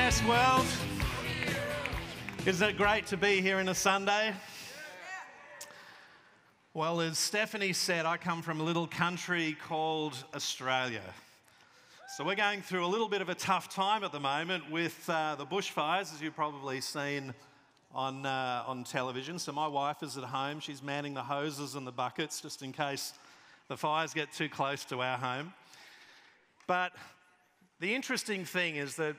Jeunesse world. Isn't it great to be here on a Sunday? Well, as Stephanie said, I come from a little country called Australia. So we're going through a little bit of a tough time at the moment with the bushfires, as you've probably seen on television. So my wife is at home. She's manning the hoses and the buckets just in case the fires get too close to our home. But the interesting thing is that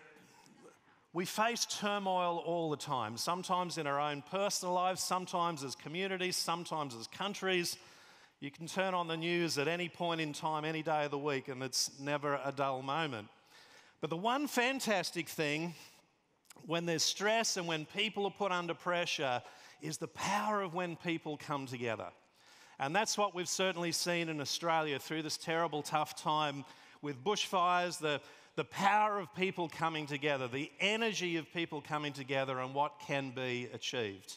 we face turmoil all the time, sometimes in our own personal lives, sometimes as communities, sometimes as countries. You can turn on the news at any point in time, any day of the week, and it's never a dull moment. But the one fantastic thing when there's stress and when people are put under pressure is the power of when people come together. And that's what we've certainly seen in Australia through this terrible, tough time with bushfires, the power of people coming together, the energy of people coming together and what can be achieved.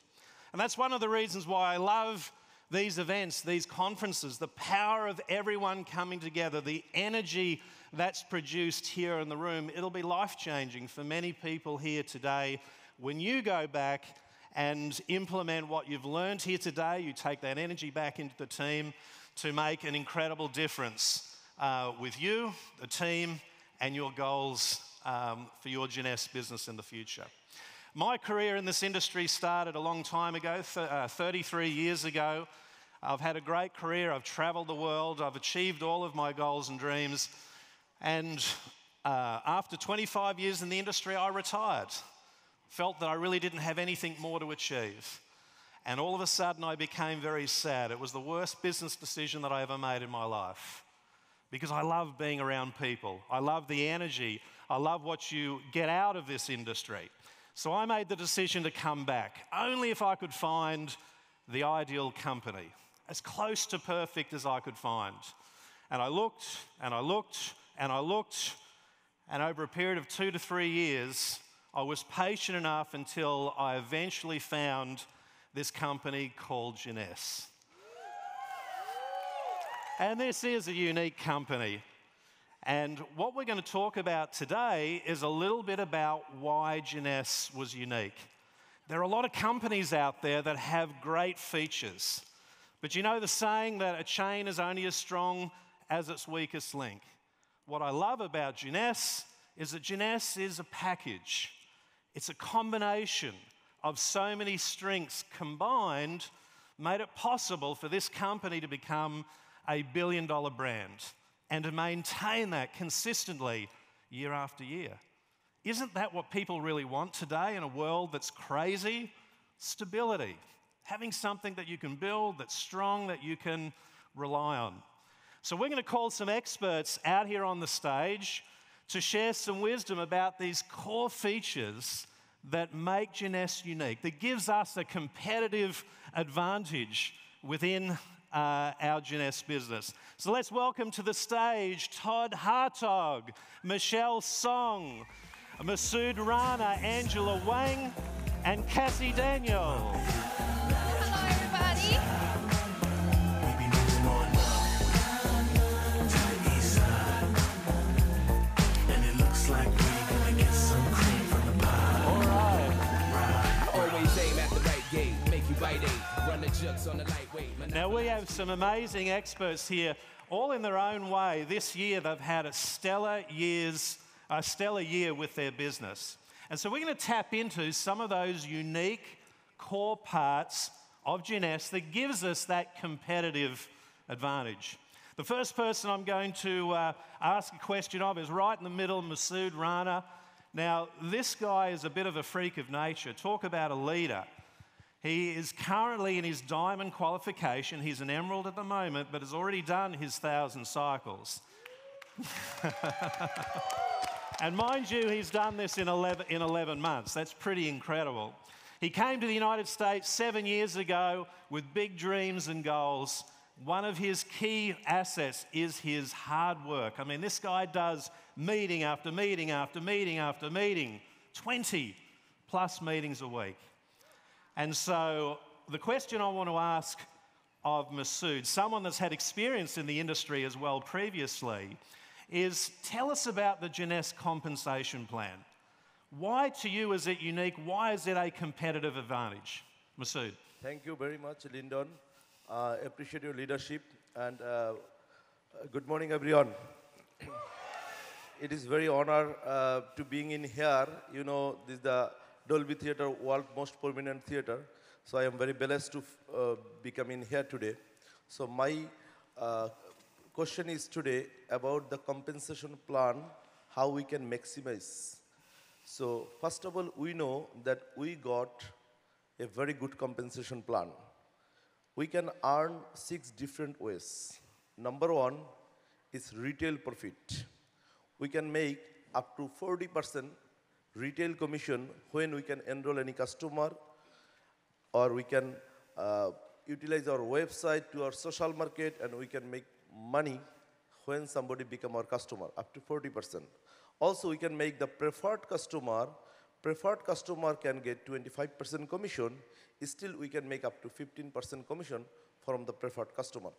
And that's one of the reasons why I love these events, these conferences, the power of everyone coming together, the energy that's produced here in the room. It'll be life-changing for many people here today. When you go back and implement what you've learned here today, you take that energy back into the team to make an incredible difference with you, the team, and your goals for your Jeunesse business in the future. My career in this industry started a long time ago, 33 years ago. I've had a great career. I've traveled the world. I've achieved all of my goals and dreams. And after 25 years in the industry, I retired. Felt that I really didn't have anything more to achieve. And all of a sudden, I became very sad. It was the worst business decision that I ever made in my life. Because I love being around people. I love the energy. I love what you get out of this industry. So I made the decision to come back, only if I could find the ideal company, as close to perfect as I could find. And I looked, and I looked, and I looked, and over a period of 2 to 3 years, I was patient enough until I eventually found this company called Jeunesse. And this is a unique company. And what we're going to talk about today is a little bit about why Jeunesse was unique. There are a lot of companies out there that have great features. But you know the saying that a chain is only as strong as its weakest link. What I love about Jeunesse is that Jeunesse is a package. It's a combination of so many strengths combined, made it possible for this company to become a billion-dollar brand and to maintain that consistently year after year. Isn't that what people really want today in a world that's crazy? Stability. Having something that you can build, that's strong, that you can rely on. So we're going to call some experts out here on the stage to share some wisdom about these core features that make Jeunesse unique, that gives us a competitive advantage within our Jeunesse business. So let's welcome to the stage Todd Hartog, Michelle Song, Masood Rana, Angela Wang, and Cassie Daniel. Hello, everybody. All right. Always aim at the right gate, make you bite eight. Now we have some amazing experts here, all in their own way. This year they've had a stellar year with their business. And so we're going to tap into some of those unique core parts of Jeunesse that gives us that competitive advantage. The first person I'm going to ask a question of is right in the middle, Masood Rana. Now, this guy is a bit of a freak of nature. Talk about a leader. He is currently in his diamond qualification. He's an emerald at the moment, but has already done his 1,000 cycles. And mind you, he's done this in 11 months. That's pretty incredible. He came to the United States 7 years ago with big dreams and goals. One of his key assets is his hard work. I mean, this guy does meeting after meeting after meeting after meeting, 20 plus meetings a week. And so the question I want to ask of Masood, someone that's had experience in the industry as well previously, is tell us about the Jeunesse compensation plan. Why to you is it unique? Why is it a competitive advantage? Masood. Thank you very much, Lyndon. Appreciate your leadership and good morning, everyone. It is very honor to being in here. You know, this is the Dolby Theatre, world most prominent theater. So I am very blessed to become in here today. So my question is today about the compensation plan, how we can maximize. So first of all, we know that we got a very good compensation plan. We can earn 6 different ways. Number 1 is retail profit. We can make up to 40% retail commission when we can enroll any customer, or we can utilize our website to our social market, and we can make money when somebody become our customer, up to 40%. Also, we can make the preferred customer can get 25% commission. Still, we can make up to 15% commission from the preferred customer.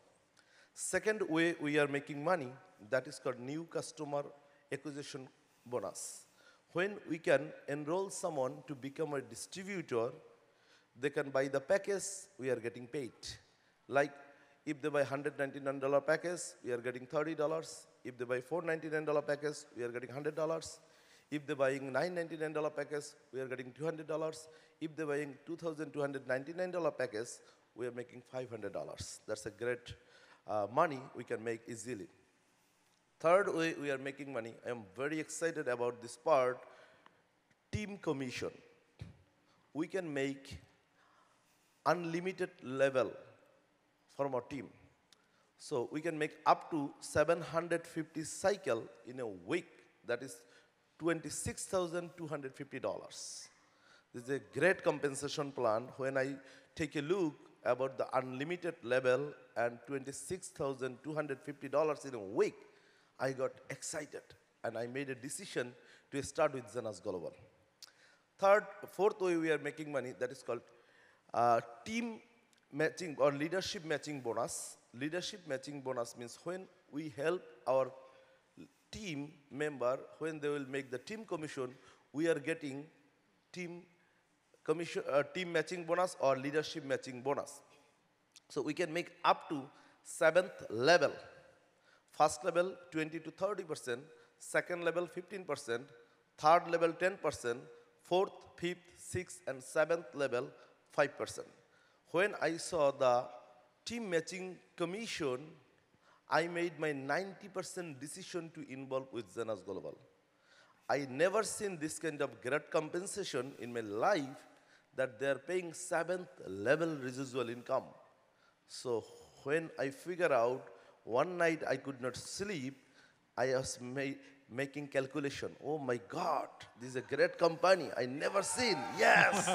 Second way we are making money, that is called new customer acquisition bonus. When we can enroll someone to become a distributor, they can buy the package, we are getting paid. Like if they buy $199 package, we are getting $30. If they buy $499 package, we are getting $100. If they're buying $999 package, we are getting $200. If they're buying $2,299 package, we are making $500. That's a great money we can make easily. Third way we are making money, I am very excited about this part, team commission. We can make unlimited level from our team. So we can make up to 750 cycle in a week. That is $26,250. This is a great compensation plan. When I take a look about the unlimited level and $26,250 in a week, I got excited and I made a decision to start with Jeunesse Global. Fourth way we are making money, that is called team matching or leadership matching bonus. Leadership matching bonus means when we help our team member, when they will make the team commission, we are getting team matching bonus or leadership matching bonus. So we can make up to 7th level. First level 20 to 30%, second level 15%, third level 10%, fourth, fifth, sixth, and 7th level 5%. When I saw the team matching commission, I made my 90% decision to involve with Jeunesse Global. I never seen this kind of great compensation in my life that they are paying 7th level residual income. So when I figure out, one night I could not sleep, I was making calculation. Oh my God, this is a great company. I never seen. Yes.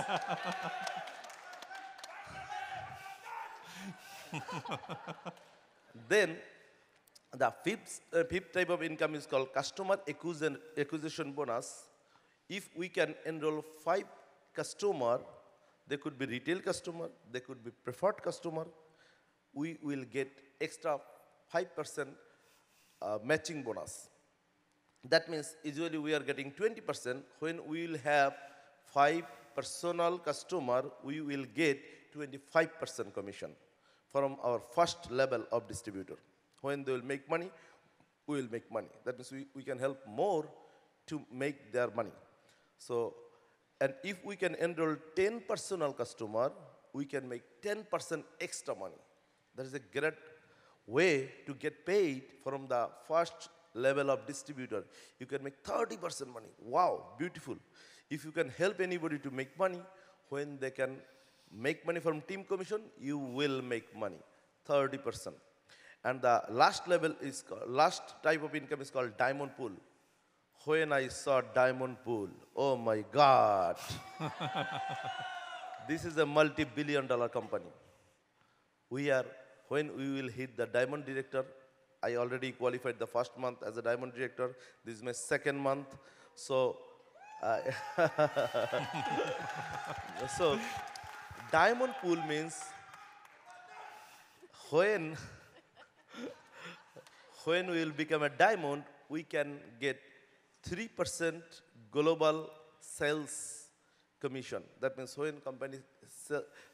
Then the fifth type of income is called customer acquisition bonus. If we can enroll 5 customers, they could be retail customer, they could be preferred customer, we will get extra 5% matching bonus. That means usually we are getting 20%. When we will have 5 personal customer, we will get 25% commission from our first level of distributor. When they will make money, we will make money. That means we can help more to make their money. So, and if we can enroll 10 personal customer, we can make 10% extra money. That is a great way to get paid from the first level of distributor. You can make 30% money. Wow, beautiful. If you can help anybody to make money, when they can make money from team commission, you will make money, 30%. And the last level is, last type of income is called diamond pool. When I saw diamond pool, oh my God. This is a multi-billion-dollar company. When we will hit the diamond director, I already qualified the first month as a diamond director. This is my second month. So, so diamond pool means when we will become a diamond, we can get 3% global sales commission. That means when companies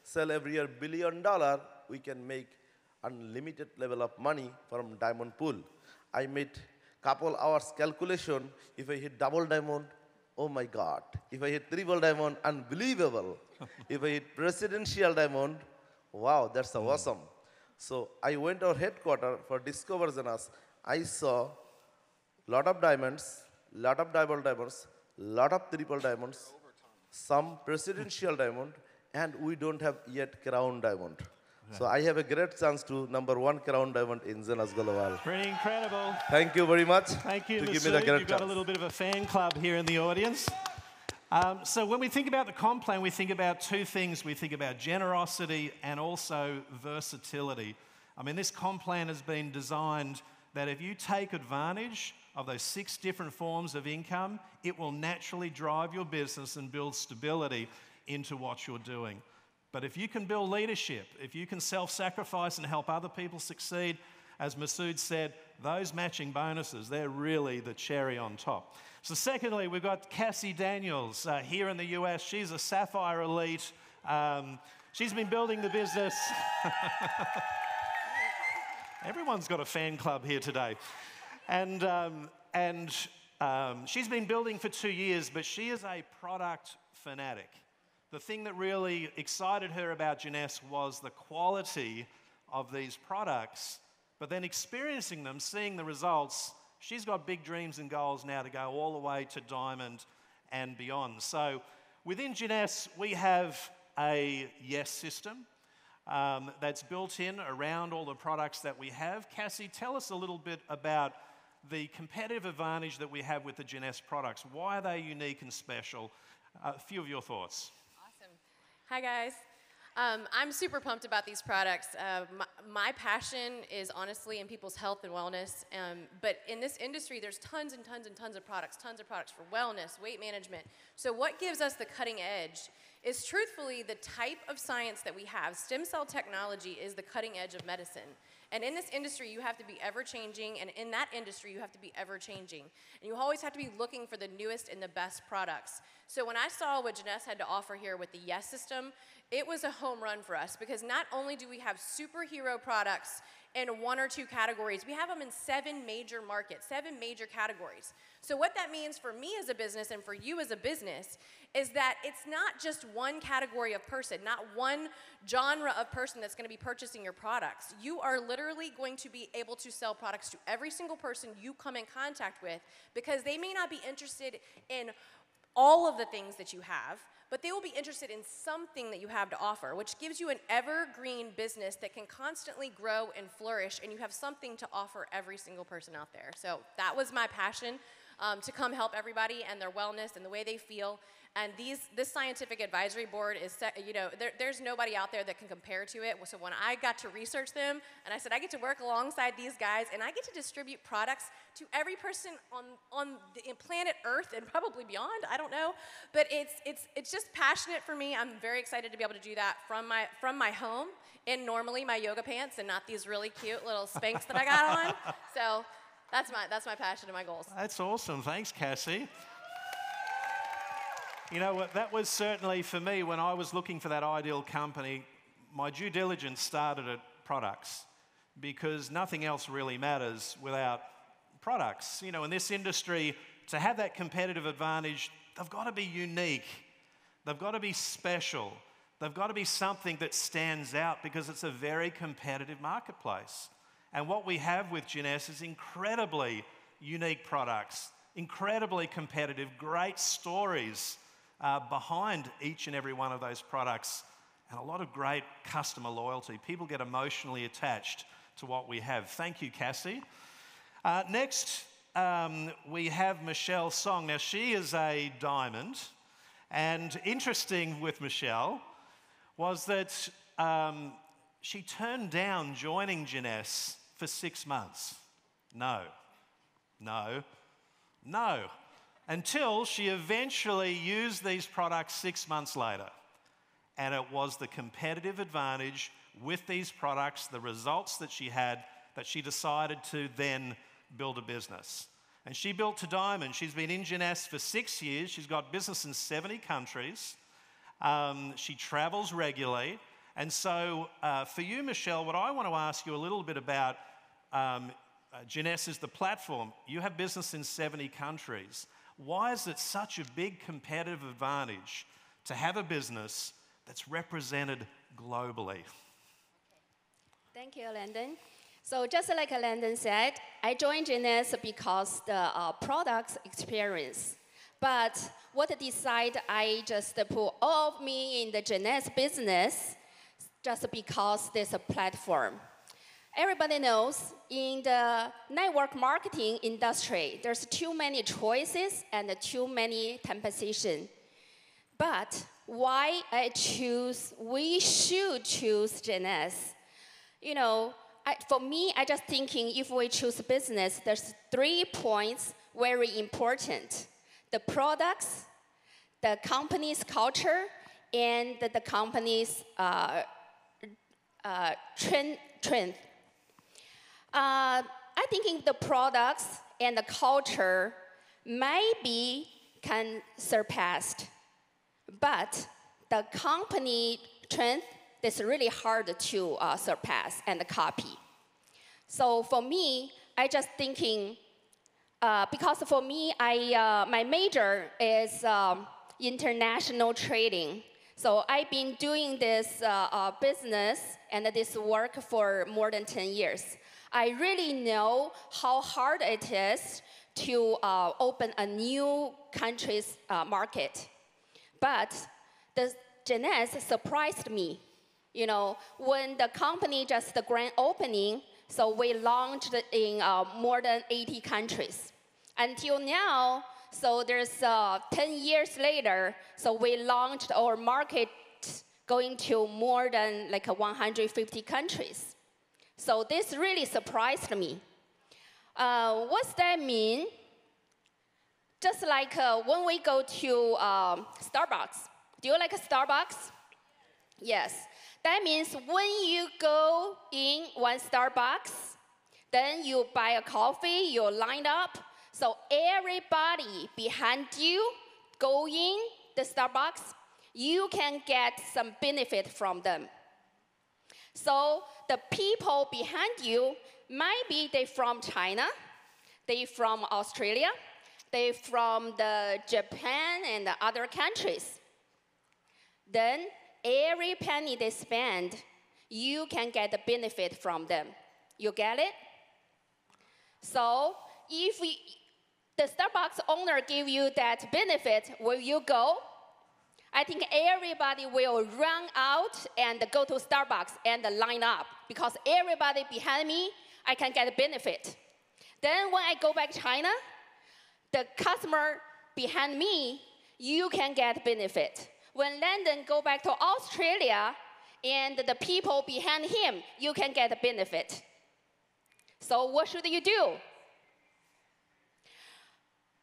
sell every year $1 billion, we can make unlimited level of money from diamond pool. I made couple hours calculation. If I hit double diamond, oh my God. If I hit triple diamond, unbelievable. If I hit presidential diamond, wow, that's awesome. So I went to our headquarters for Discover Jeunesse. I saw lot of diamonds, lot of double diamonds, lot of triple diamonds, some presidential diamond, and we don't have yet crown diamond. So I have a great chance to #1 crown diamond in Jeunesse Global. Pretty incredible. Thank you very much. Thank you, to Masood. give me the great You've got a chance. little bit of a fan club here in the audience. So when we think about the comp plan, we think about two things. We think about generosity and also versatility. I mean, this comp plan has been designed that if you take advantage of those 6 different forms of income, it will naturally drive your business and build stability into what you're doing. But if you can build leadership, if you can self-sacrifice and help other people succeed, as Masood said, those matching bonuses, they're really the cherry on top. So secondly, we've got Cassie Daniels here in the US. She's a Sapphire Elite. She's been building the business. Everyone's got a fan club here today. And she's been building for 2 years, but she is a product fanatic. The thing that really excited her about Jeunesse was the quality of these products, but then experiencing them, seeing the results. She's got big dreams and goals now to go all the way to diamond and beyond. So within Jeunesse, we have a yes system that's built in around all the products that we have. Cassie, tell us a little bit about the competitive advantage that we have with the Jeunesse products. Why are they unique and special? A few of your thoughts. Hi guys. I'm super pumped about these products. My passion is honestly in people's health and wellness, but in this industry there's tons and tons and tons of products for wellness, weight management. So what gives us the cutting edge is truthfully the type of science that we have. Stem cell technology is the cutting edge of medicine. And in this industry, you have to be ever-changing, and in that industry, you have to be ever-changing. And you always have to be looking for the newest and the best products. So when I saw what Jeunesse had to offer here with the Yes system, it was a home run for us, because not only do we have superhero products in 1 or 2 categories, we have them in 7 major markets, 7 major categories. So what that means for me as a business and for you as a business is that it's not just one category of person, not one genre of person that's going to be purchasing your products. You are literally going to be able to sell products to every single person you come in contact with, because they may not be interested in all of the things that you have, but they will be interested in something that you have to offer, which gives you an evergreen business that can constantly grow and flourish, and you have something to offer every single person out there. So that was my passion, to come help everybody and their wellness and the way they feel. And this scientific advisory board is, there's nobody out there that can compare to it. So when I got to research them, and I said, I get to work alongside these guys, and I get to distribute products to every person on the planet Earth and probably beyond, I don't know. But it's just passionate for me. I'm very excited to be able to do that from my home in normally my yoga pants and not these really cute little Spanx that I got on. So that's my passion and my goals. That's awesome. Thanks, Cassie. You know what, that was certainly for me when I was looking for that ideal company, my due diligence started at products, because nothing else really matters without products. You know, in this industry, to have that competitive advantage, they've got to be unique. They've got to be special. They've got to be something that stands out, because it's a very competitive marketplace. And what we have with Jeunesse is incredibly unique products, incredibly competitive, great stories behind each and every one of those products, and a lot of great customer loyalty. People get emotionally attached to what we have. Thank you, Cassie. Next, we have Michelle Song. Now, she is a diamond, and interesting with Michelle was that she turned down joining Jeunesse for 6 months. No. Until she eventually used these products 6 months later. And it was the competitive advantage with these products, the results that she had, that she decided to then build a business. And she built to diamond. She's been in Jeunesse for 6 years. She's got business in 70 countries. She travels regularly. And so for you, Michelle, what I want to ask you a little bit about, Jeunesse is the platform. You have business in 70 countries. Why is it such a big competitive advantage to have a business that's represented globally? Thank you, Lyndon. So just like Lyndon said, I joined Jeunesse because the products experience. But what decide I just put all of me in the Jeunesse business just because there's a platform. Everybody knows in the network marketing industry, there's too many choices and too many competition. But why we should choose Jeunesse? You know, for me, I just thinking if we choose business, there's 3 points very important. The products, the company's culture, and the company's trend. I think the products and the culture maybe can surpassed, but the company trend is really hard to surpass and copy. So for me, I just thinking, because for me, my major is international trading. So I've been doing this business and this work for more than 10 years. I really know how hard it is to open a new country's market. But the Jeunesse surprised me. You know, when the company just the grand opening, so we launched in more than 80 countries. Until now, so there's 10 years later, so we launched our market going to more than like 150 countries. So this really surprised me. What's that mean? Just like when we go to Starbucks. Do you like Starbucks? Yes. That means when you go in one Starbucks, then you buy a coffee, you line up. So everybody behind you going the Starbucks, you can get some benefit from them. So the people behind you, maybe they from China, they from Australia, they from the Japan and the other countries. Then every penny they spend, you can get the benefit from them. You get it? So if the Starbucks owner give you that benefit, will you go? I think everybody will run out and go to Starbucks and line up because everybody behind me, I can get a benefit. Then when I go back to China, the customer behind me, you can get benefit. When Lyndon go back to Australia and the people behind him, you can get a benefit. So what should you do?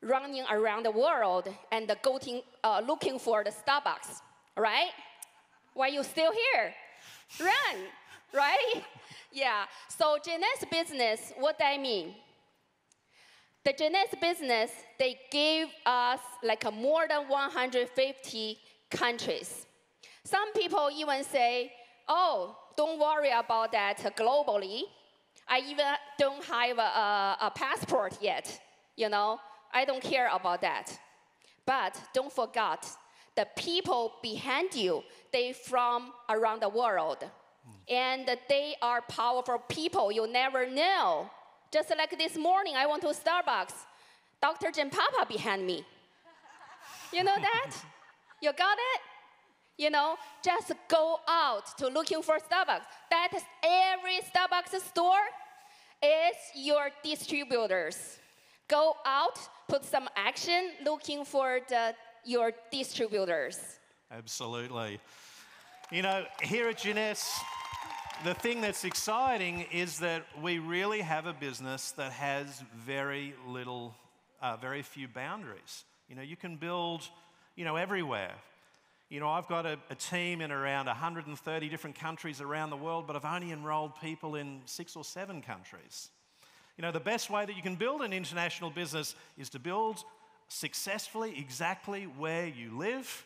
Running around the world and looking for the Starbucks, right? Why you still here? Run, right? Yeah, so Jeunesse business, what I mean? The Jeunesse business, they gave us like more than 150 countries. Some people even say, oh, don't worry about that globally. I even don't have a passport yet, you know? I don't care about that. But don't forget, the people behind you, they from around the world. And they are powerful people you never know. Just like this morning, I went to Starbucks. Dr. Jim Papa behind me. You know that? You got it? You know, just go out to looking for Starbucks. That is every Starbucks store is your distributors. Go out, put some action looking for your distributors. Absolutely. You know, here at Jeunesse, the thing that's exciting is that we really have a business that has very few boundaries. You know, you can build, you know, everywhere. You know, I've got a team in around 130 different countries around the world, but I've only enrolled people in 6 or 7 countries. You know, the best way that you can build an international business is to build successfully exactly where you live,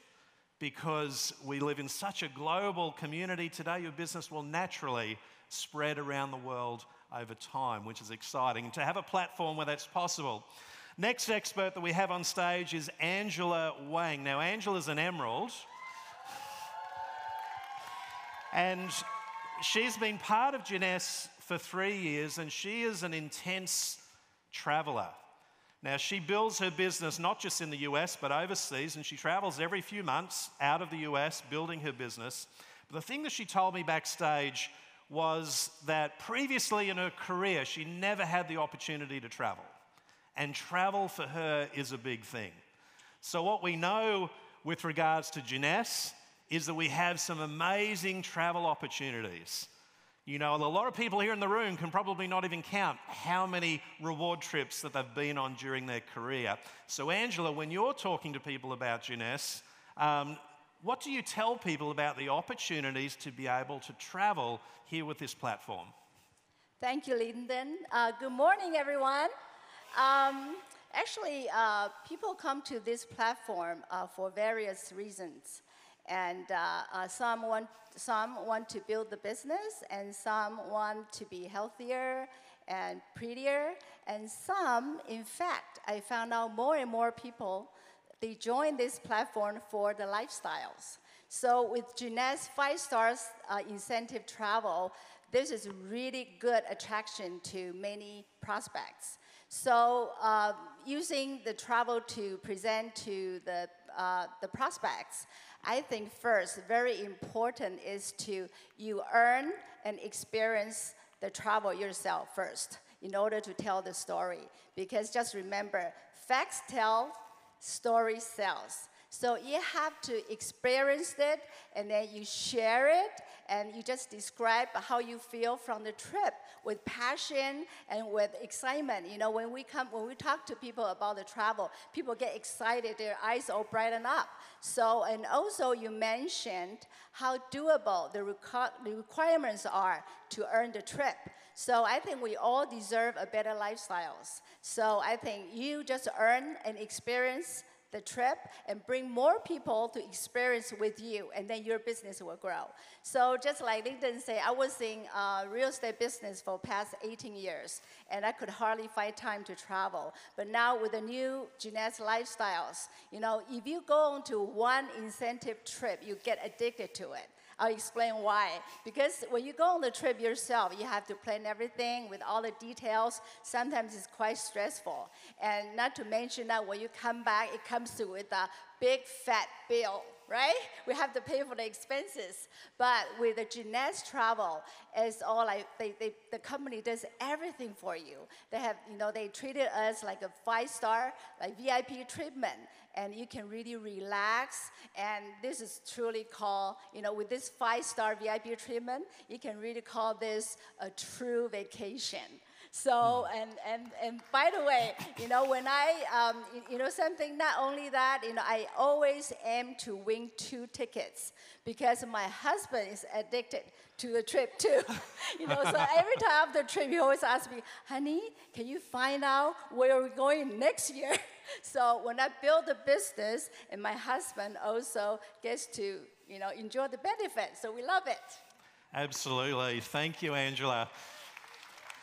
because we live in such a global community today. Your business will naturally spread around the world over time, which is exciting. To have a platform where that's possible. Next expert that we have on stage is Angela Wang. Now, Angela's an emerald, and she's been part of Jeunesse for 3 years, and she is an intense traveller. Now, she builds her business not just in the US, but overseas, and she travels every few months out of the US building her business. But the thing that she told me backstage was that previously in her career, she never had the opportunity to travel. And travel for her is a big thing. So what we know with regards to Jeunesse is that we have some amazing travel opportunities. You know, a lot of people here in the room can probably not even count how many reward trips that they've been on during their career. So Angela, when you're talking to people about Jeunesse, what do you tell people about the opportunities to be able to travel here with this platform? Thank you, Lyndon. Good morning, everyone. Actually, people come to this platform for various reasons. And some want to build the business, and some want to be healthier and prettier. And some, in fact, I found out more and more people, they join this platform for the lifestyles. So with Jeunesse 5 stars incentive travel, this is really good attraction to many prospects. So using the travel to present to the prospects, I think first, very important is you earn and experience the travel yourself first in order to tell the story. Because just remember, facts tell, story sells. So you have to experience it, and then you share it, and you just describe how you feel from the trip with passion and with excitement. You know, when we talk to people about the travel, people get excited, their eyes all brighten up. So, and also you mentioned how doable the requirements are to earn the trip. So I think we all deserve a better lifestyles. So I think you just earn and experience the trip and bring more people to experience with you, and then your business will grow. So just like Lyndon said, I was in real estate business for past 18 years, and I could hardly find time to travel. But now with the new Jeunesse lifestyles, you know, if you go on to one incentive trip, you get addicted to it. I'll explain why. Because when you go on the trip yourself, you have to plan everything with all the details. Sometimes it's quite stressful. And not to mention that when you come back, it comes with a big fat bill, right? We have to pay for the expenses. But with the Jeunesse travel, it's all like the company does everything for you. They have, you know, they treated us like a 5-star, like VIP treatment. And you can really relax, and this is truly called, you know, with this 5-star VIP treatment, you can really call this a true vacation. So, and by the way, you know, when I, you know, something, not only that, you know, I always aim to win 2 tickets because my husband is addicted to the trip too. You know, so every time after the trip, he always asks me, honey, can you find out where we're going next year? So when I build the business, and my husband also gets to, you know, enjoy the benefits, so we love it. Absolutely. Thank you, Angela.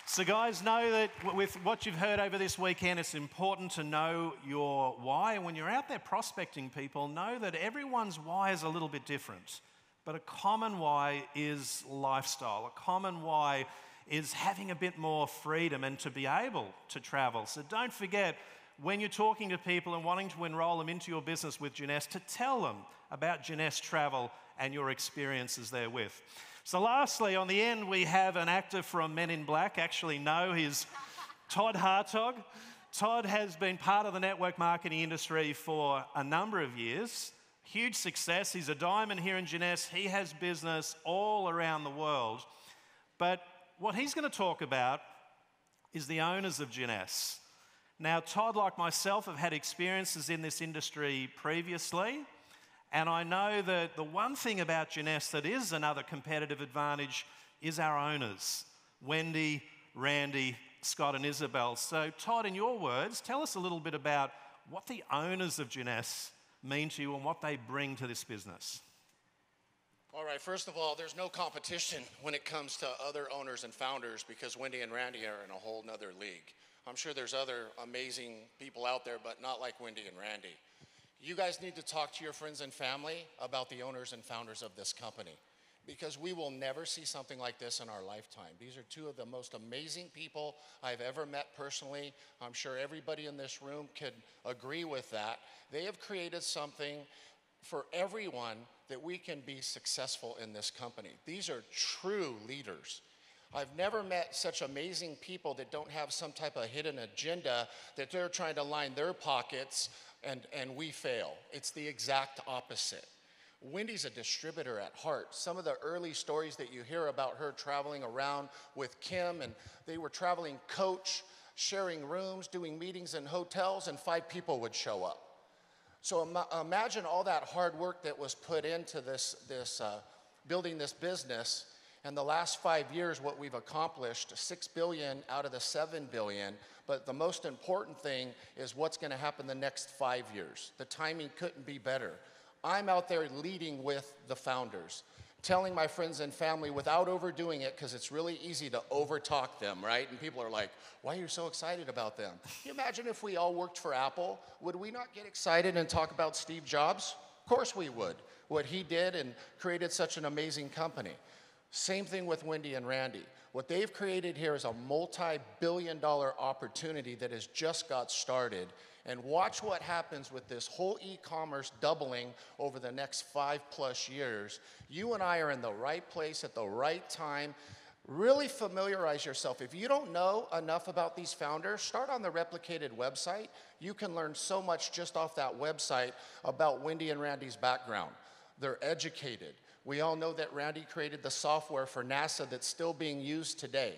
So guys, know that with what you've heard over this weekend, it's important to know your why. And when you're out there prospecting people, know that everyone's why is a little bit different. But a common why is lifestyle. A common why is having a bit more freedom and to be able to travel. So don't forget, when you're talking to people and wanting to enroll them into your business with Jeunesse, to tell them about Jeunesse travel and your experiences therewith. So lastly, on the end, we have an actor from Men in Black. Actually, no, he's Todd Hartog. Todd has been part of the network marketing industry for a number of years. Huge success. He's a diamond here in Jeunesse. He has business all around the world. But what he's going to talk about is the owners of Jeunesse. Now, Todd, like myself, have had experiences in this industry previously, and I know that the one thing about Jeunesse that is another competitive advantage is our owners, Wendy, Randy, Scott and Isabel. So Todd, in your words, tell us a little bit about what the owners of Jeunesse mean to you and what they bring to this business. All right, first of all, there's no competition when it comes to other owners and founders because Wendy and Randy are in a whole nother league. I'm sure there's other amazing people out there, but not like Wendy and Randy. You guys need to talk to your friends and family about the owners and founders of this company because we will never see something like this in our lifetime. These are two of the most amazing people I've ever met personally. I'm sure everybody in this room could agree with that. They have created something for everyone that we can be successful in this company. These are true leaders. I've never met such amazing people that don't have some type of hidden agenda that they're trying to line their pockets and we fail. It's the exact opposite. Wendy's a distributor at heart. Some of the early stories that you hear about her traveling around with Kim, and they were traveling coach, sharing rooms, doing meetings in hotels, and 5 people would show up. So imagine all that hard work that was put into building this business. And the last 5 years, what we've accomplished, $6 billion out of the $7 billion. But the most important thing is what's going to happen the next 5 years. The timing couldn't be better. I'm out there leading with the founders, telling my friends and family without overdoing it, because it's really easy to overtalk them, right? And people are like, why are you so excited about them? Can you imagine if we all worked for Apple? Would we not get excited and talk about Steve Jobs? Of course we would. What he did and created such an amazing company. Same thing with Wendy and Randy. What they've created here is a multi-billion-dollar opportunity that has just got started. And watch what happens with this whole e-commerce doubling over the next 5+ years. You and I are in the right place at the right time. Really familiarize yourself. If you don't know enough about these founders, start on the Replicated website. You can learn so much just off that website about Wendy and Randy's background. They're educated. We all know that Randy created the software for NASA that's still being used today.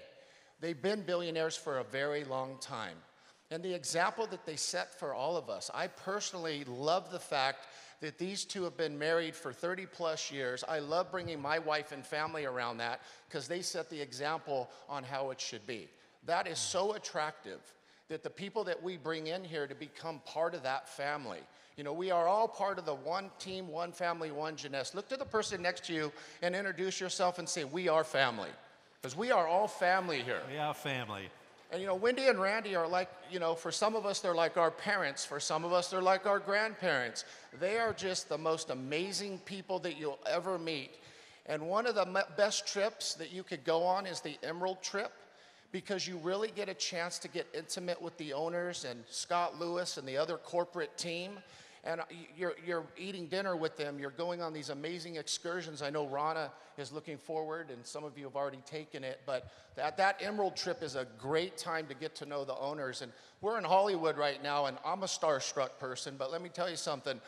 They've been billionaires for a very long time. And the example that they set for all of us, I personally love the fact that these two have been married for 30+ years. I love bringing my wife and family around that because they set the example on how it should be. That is so attractive that the people that we bring in here to become part of that family. You know, we are all part of the one team, one family, one Jeunesse. Look to the person next to you and introduce yourself and say, we are family. Because we are all family here. We are family. And you know, Wendy and Randy are like, you know, for some of us, they're like our parents. For some of us, they're like our grandparents. They are just the most amazing people that you'll ever meet. And one of the best trips that you could go on is the Emerald trip, because you really get a chance to get intimate with the owners and Scott Lewis and the other corporate team. And you're eating dinner with them. You're going on these amazing excursions. I know Rana is looking forward, and some of you have already taken it. But that Emerald trip is a great time to get to know the owners. And we're in Hollywood right now, and I'm a starstruck person. But let me tell you something.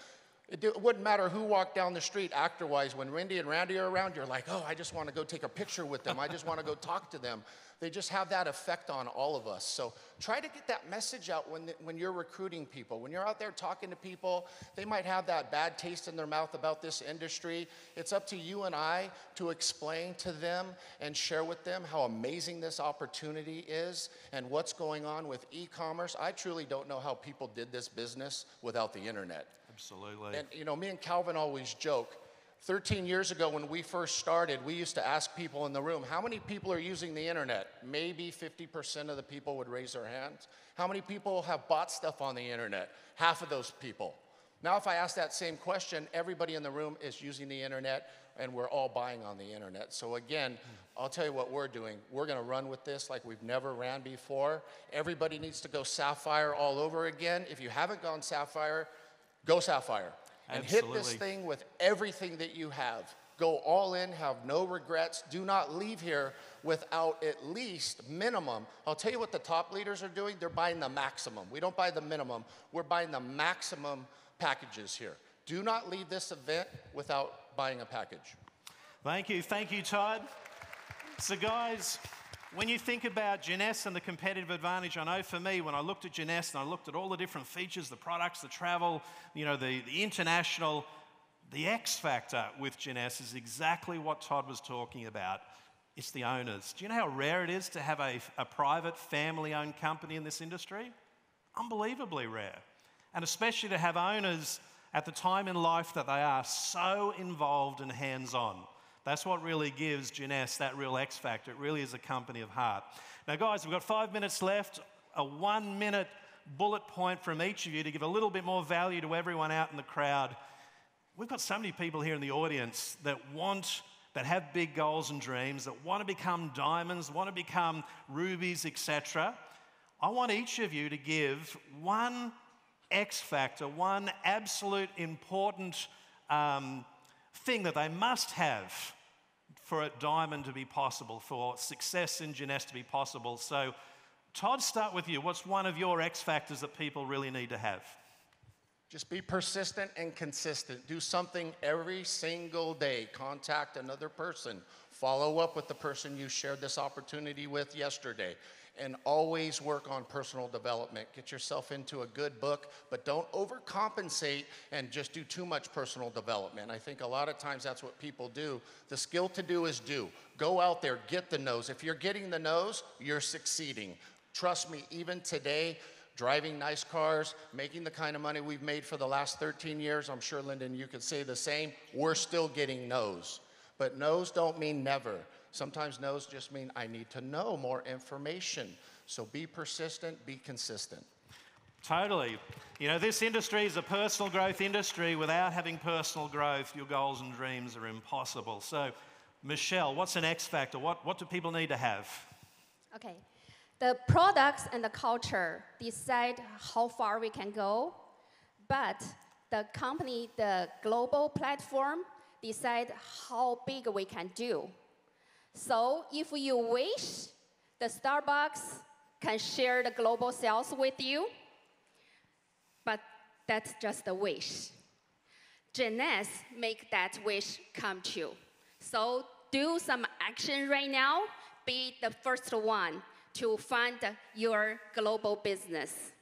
It wouldn't matter who walked down the street actor-wise. When Wendy and Randy are around, you're like, oh, I just want to go take a picture with them. I just want to go talk to them. They just have that effect on all of us. So try to get that message out when you're recruiting people. When you're out there talking to people, they might have that bad taste in their mouth about this industry. It's up to you and I to explain to them and share with them how amazing this opportunity is and what's going on with e-commerce. I truly don't know how people did this business without the internet. Absolutely. And you know, me and Calvin always joke. 13 years ago when we first started, we used to ask people in the room, how many people are using the internet? Maybe 50% of the people would raise their hands. How many people have bought stuff on the internet? Half of those people. Now if I ask that same question, everybody in the room is using the internet and we're all buying on the internet. So again, I'll tell you what we're doing. We're gonna run with this like we've never ran before. Everybody needs to go Sapphire all over again. If you haven't gone Sapphire, go Sapphire. And Absolutely. hit this thing with everything that you have. Go all in, have no regrets. Do not leave here without at least minimum. I'll tell you what the top leaders are doing. They're buying the maximum. We don't buy the minimum. We're buying the maximum packages here. Do not leave this event without buying a package. Thank you, Todd. So guys, when you think about Jeunesse and the competitive advantage, I know for me, when I looked at Jeunesse and I looked at all the different features, the products, the travel, you know, the international, the X factor with Jeunesse is exactly what Todd was talking about. It's the owners. Do you know how rare it is to have a private family-owned company in this industry? Unbelievably rare. And especially to have owners at the time in life that they are so involved and hands-on. That's what really gives Jeunesse that real X factor. It really is a company of heart. Now guys, we've got 5 minutes left, a 1-minute bullet point from each of you to give a little bit more value to everyone out in the crowd. We've got so many people here in the audience that have big goals and dreams, that want to become diamonds, want to become rubies, etc. I want each of you to give one X factor, one absolute important thing that they must have for a diamond to be possible, for success in Jeunesse to be possible. So, Todd, start with you. What's one of your X factors that people really need to have? Just be persistent and consistent. Do something every single day. Contact another person. Follow up with the person you shared this opportunity with yesterday. And always work on personal development. Get yourself into a good book, but don't overcompensate and just do too much personal development. I think a lot of times that's what people do. The skill to do is do. Go out there, get the no's. If you're getting the no's, you're succeeding. Trust me, even today, driving nice cars, making the kind of money we've made for the last 13 years, I'm sure, Lyndon, you could say the same, we're still getting no's. But no's don't mean never. Sometimes no's just mean I need to know more information. So be persistent, be consistent. Totally. You know, this industry is a personal growth industry. Without having personal growth, your goals and dreams are impossible. So, Michelle, what's an X factor? What do people need to have? Okay. The products and the culture decide how far we can go, but the company, the global platform, decide how big we can do. So if you wish, the Starbucks can share the global sales with you, but that's just a wish. Jeunesse make that wish come true. So do some action right now. Be the first one to fund your global business.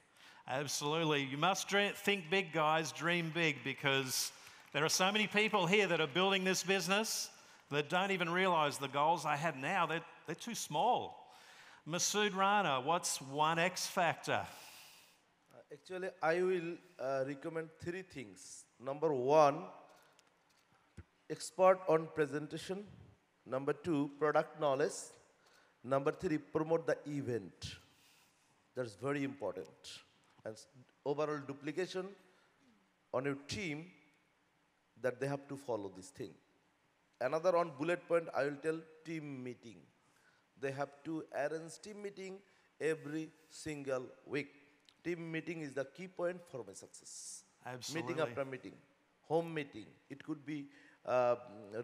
Absolutely. You must think big, guys. Dream big, because there are so many people here that are building this business that don't even realize the goals I have now, they're too small. Masood Rana, what's one X factor? Actually, I will recommend 3 things. Number 1, expert on presentation. Number 2, product knowledge. Number 3, promote the event. That's very important. And overall duplication on your team, that they have to follow this thing. Another on bullet point, I will tell team meeting. They have to arrange team meeting every single week. Team meeting is the key point for my success. Absolutely. Meeting after meeting, home meeting. It could be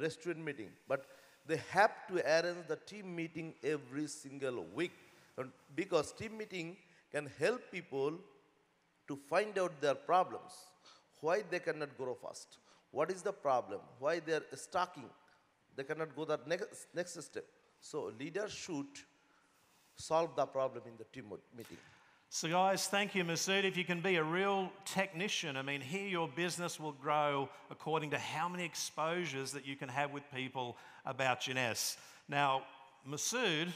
restaurant meeting, but they have to arrange the team meeting every single week. And because team meeting can help people to find out their problems, why they cannot grow fast, what is the problem, why they are stucking, they cannot go that next step. So leaders should solve the problem in the team meeting. So guys, thank you, Masood. If you can be a real technician, I mean, here your business will grow according to how many exposures that you can have with people about Jeunesse. Now, Masood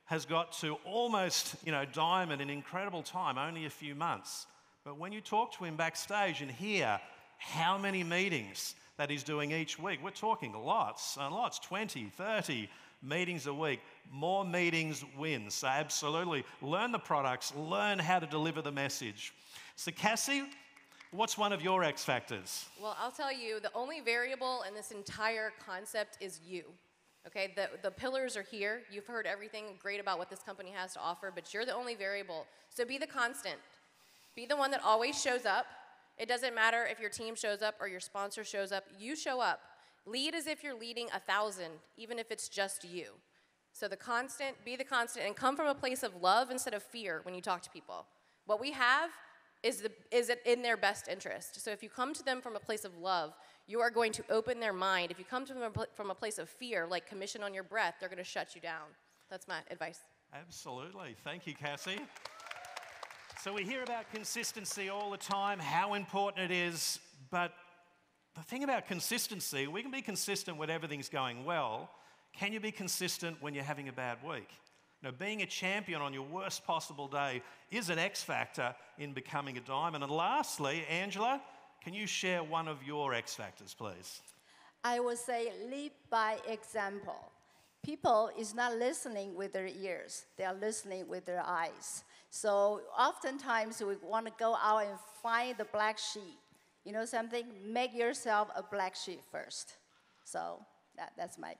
has got to almost, diamond in incredible time, only a few months. But when you talk to him backstage and hear how many meetings that he's doing each week, we're talking lots and lots, 20, 30 meetings a week. More meetings win. So absolutely, learn the products, learn how to deliver the message. So Cassie, what's one of your X factors? Well, I'll tell you, the only variable in this entire concept is you. Okay, the pillars are here. You've heard everything great about what this company has to offer, but you're the only variable. So be the constant. Be the one that always shows up. It doesn't matter if your team shows up or your sponsor shows up. You show up. Lead as if you're leading 1,000, even if it's just you. So the constant, be the constant, and come from a place of love instead of fear when you talk to people. What we have is it in their best interest. So if you come to them from a place of love, you are going to open their mind. If you come to them from a place of fear, like commission on your breath, they're going to shut you down. That's my advice. Absolutely. Thank you, Cassie. So we hear about consistency all the time, how important it is, but the thing about consistency, we can be consistent when everything's going well. Can you be consistent when you're having a bad week? You know, being a champion on your worst possible day is an X factor in becoming a diamond. And lastly, Angela, can you share one of your X factors, please? I would say lead by example. People is not listening with their ears, they are listening with their eyes. So oftentimes we want to go out and find the black sheep. You know something? Make yourself a black sheep first. So that's my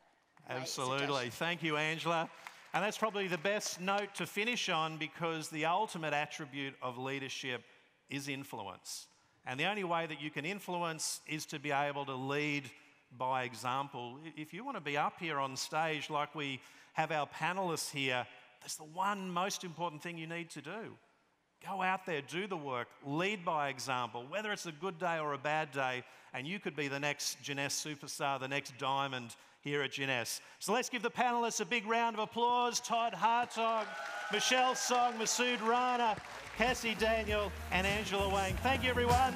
Absolutely. suggestion. Thank you, Angela. And that's probably the best note to finish on, because the ultimate attribute of leadership is influence. And the only way that you can influence is to be able to lead by example. If you want to be up here on stage like we have our panelists here, that's the one most important thing you need to do. Go out there, do the work, lead by example, whether it's a good day or a bad day, and you could be the next Jeunesse superstar, the next diamond here at Jeunesse. So let's give the panelists a big round of applause. Todd Hartog, Michelle Song, Masood Rana, Cassie Daniel, and Angela Wang. Thank you, everyone.